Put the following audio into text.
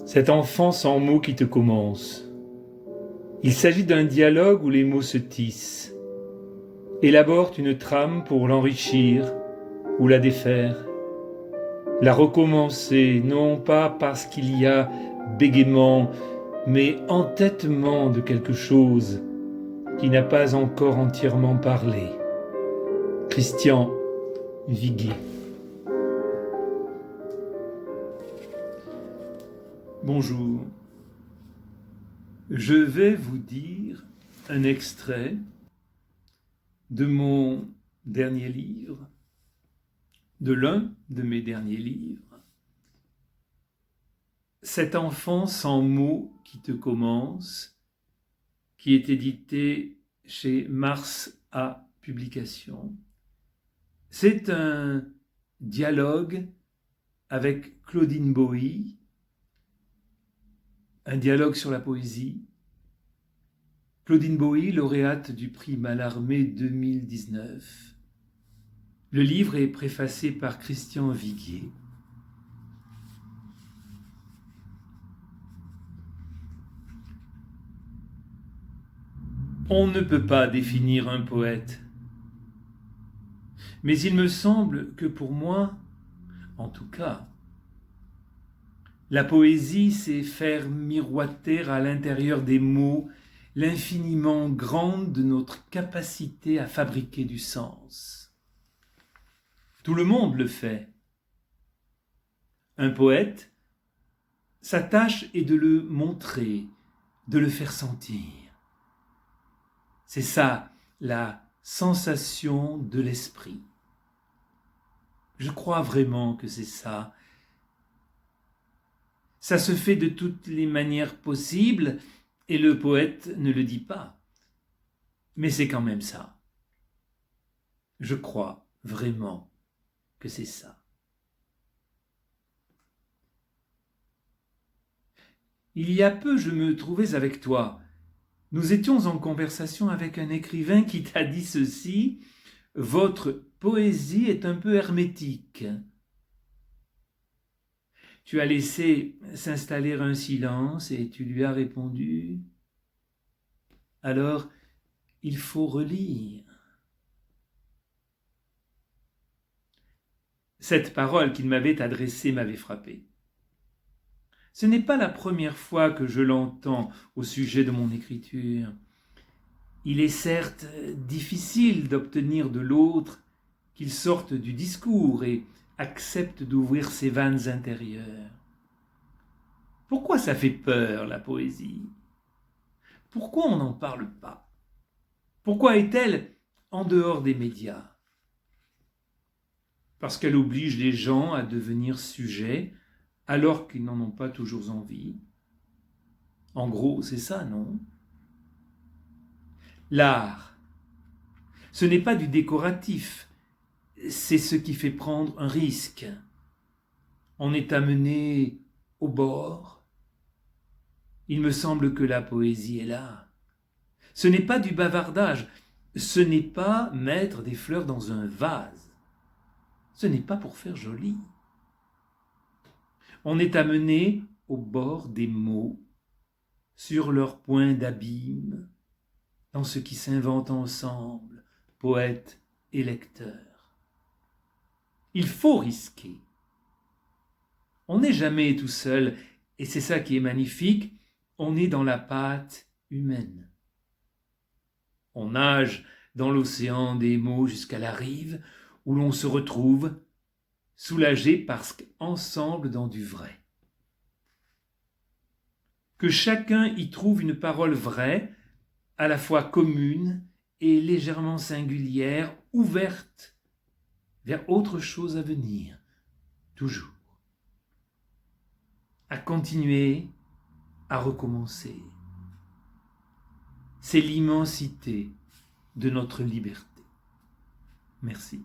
Cet enfant sans mots qui te commence. Il s'agit d'un dialogue où les mots se tissent. Élabore une trame pour l'enrichir ou la défaire. La recommencer, non pas parce qu'il y a bégaiement, mais entêtement de quelque chose qui n'a pas encore entièrement parlé. Christian Viguier. Bonjour. Je vais vous dire un extrait de mon dernier livre, de l'un de mes derniers livres. Cet enfant sans mots qui te commence, qui est édité chez Mars A Publications. C'est un dialogue avec Claudine Bowie, un dialogue sur la poésie. Claudine Bowie, lauréate du prix Mallarmé 2019. Le livre est préfacé par Christian Viguier. On ne peut pas définir un poète, mais il me semble que pour moi, en tout cas, la poésie, c'est faire miroiter à l'intérieur des mots l'infiniment grande de notre capacité à fabriquer du sens. Tout le monde le fait. Un poète, sa tâche est de le montrer, de le faire sentir. C'est ça, la sensation de l'esprit. Je crois vraiment que c'est ça. Ça se fait de toutes les manières possibles et le poète ne le dit pas. Mais c'est quand même ça. Je crois vraiment que c'est ça. Il y a peu, je me trouvais avec toi. Nous étions en conversation avec un écrivain qui t'a dit ceci: « Votre poésie est un peu hermétique. » Tu as laissé s'installer un silence et tu lui as répondu: « Alors, il faut relire. » Cette parole qu'il m'avait adressée m'avait frappé. Ce n'est pas la première fois que je l'entends au sujet de mon écriture. Il est certes difficile d'obtenir de l'autre qu'il sorte du discours et accepte d'ouvrir ses vannes intérieures. Pourquoi ça fait peur, la poésie? Pourquoi on n'en parle pas? Pourquoi est-elle en dehors des médias? Parce qu'elle oblige les gens à devenir sujets alors qu'ils n'en ont pas toujours envie. En gros, c'est ça, non? L'art, ce n'est pas du décoratif, c'est ce qui fait prendre un risque. On est amené au bord. Il me semble que la poésie est là. Ce n'est pas du bavardage, ce n'est pas mettre des fleurs dans un vase. Ce n'est pas pour faire joli. On est amené au bord des mots, sur leur point d'abîme, dans ce qui s'invente ensemble, poète et lecteur. Il faut risquer. On n'est jamais tout seul, et c'est ça qui est magnifique, on est dans la pâte humaine. On nage dans l'océan des mots jusqu'à la rive, où l'on se retrouve soulagé parce qu'ensemble dans du vrai. Que chacun y trouve une parole vraie, à la fois commune et légèrement singulière, ouverte vers autre chose à venir, toujours. À continuer, à recommencer. C'est l'immensité de notre liberté. Merci.